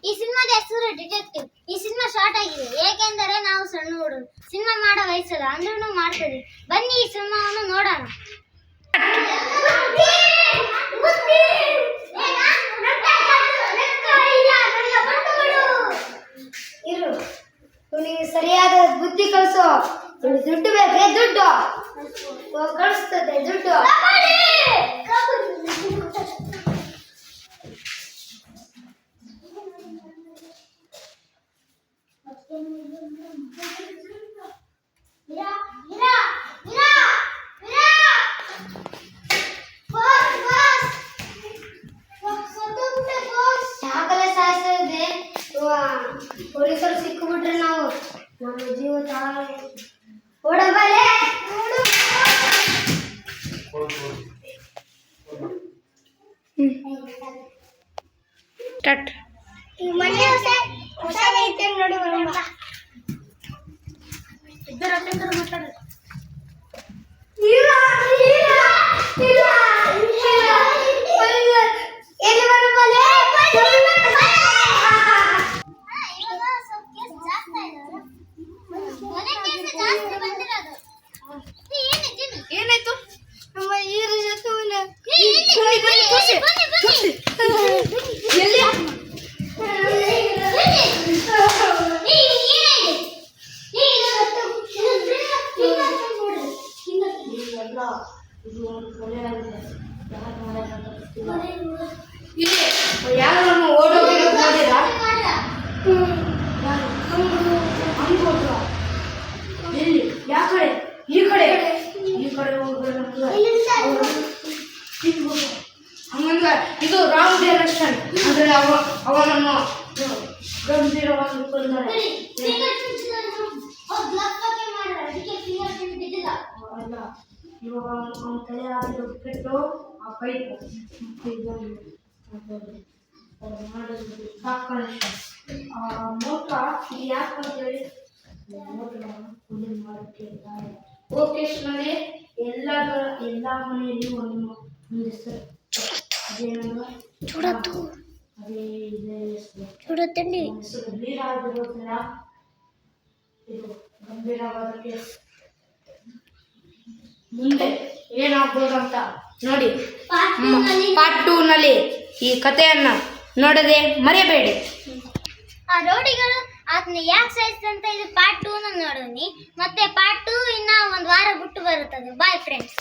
ಈ ಸಿನಿಮಾದ ಹೆಸರು ಡಿಟೆಕ್ಟಿವ್. ಈ ಸಿನಿಮಾ ಶಾರ್ಟ್ ಆಗಿದೆ ಏಕೆಂದರೆ ನಾವು ಸಣ್ಣ ಹುಡುಗರು, ಸಿನಿಮಾ ಮಾಡೋ ವಯಸ್ಸಲ್ಲ, ಅಂದ್ರೂ ಮಾಡ್ತೀವಿ. ಬನ್ನಿ ಈ ಸಿನಿಮಾವನ್ನು ನೋಡೋಣ. ಇರು, ನಿನಗೆ ಸರಿಯಾದ ಬುದ್ಧಿ ಕಲಿಸೋ. ದುಡ್ಡು ಬೇಕೇ? ದುಡ್ಡು ಕಳಿಸ್ತದೆ. ದುಡ್ಡು ಯಾಕಲೆ ಸಾಯಿಸಿದೆ? ಪೊಲೀಸರು ಸಿಕ್ಕಿಬಿಟ್ರೆ ನಾವು ನಮ್ಮ ಜೀವ ತಾಳೆ ಓಡಬಲೆ. ಈ ಮನೆ ಹೊಸದೈತೆ ನೋಡಿ ಬರೋಣ. ಏನಾಯ್ತು? ನಮ್ಮ ಹೀರೋ ಜೊತೆ ಯಾರು ಓಡೋಗಿರೋ ನೋಡಿರಾ? ಎಲ್ಲಿ? ಯಾವ ಕಡೆ? ಈ ಕಡೆ ಹಂಗಂದ್ರೆ ಇದು ರಾಮ್ ರೆಸ್ಟೋರೆಂಟ್. ಅಂದ್ರೆ ಅವನನ್ನು ಗಂಭೀರವಾಗಿ ಕೊಂದರೆ ಅಲ್ಲ. ಇವಾಗ ಅವನ ತಲೆ ಆಗಿದ್ದು ಬಿಟ್ಟು ಆ ಪೈಪು ಮಾಡೋದು ಸಾಕಾಣಿಕೆ ಮೋಟ ಇದು ಯಾಕೆ ಅಂತೇಳಿ ಮಾಡೋಕ್ಕೆ ಓಕೇಶ್ನಲ್ಲಿ ಎಲ್ಲ ಮನೆಯಲ್ಲಿ ಒಂದು ಹೆಸರು ಅದೇನಂದ್ರೆ ಅದೇ ಇದೇ ಹೆಸರು ಗಂಭೀರವಾಗಿರೋದ್ರಿಂದ ಇದು ಗಂಭೀರವಾದ ಕೇಸ್. ಮುಂದೆ ಏನಾಗ್ಬೋದಂತ ನೋಡಿ ಪಾರ್ಟ್ 2 ನಲ್ಲಿ ಈ ಕಥೆಯನ್ನ ನೋಡದೆ ಮರೆಯಬೇಡಿ. ಆ ರೌಡಿಗಳು ಅದನ್ನ ಯಾಕೆ ಸಾಯಿಸಿದಂತ ಇದು ಪಾರ್ಟ್ 2 ನೋಡೋನಿ. ಮತ್ತೆ ಪಾರ್ಟ್ 2 ಇನ್ನ ಒಂದು ವಾರ ಬಿಟ್ಟು ಬರುತ್ತದೆ. Bye friends.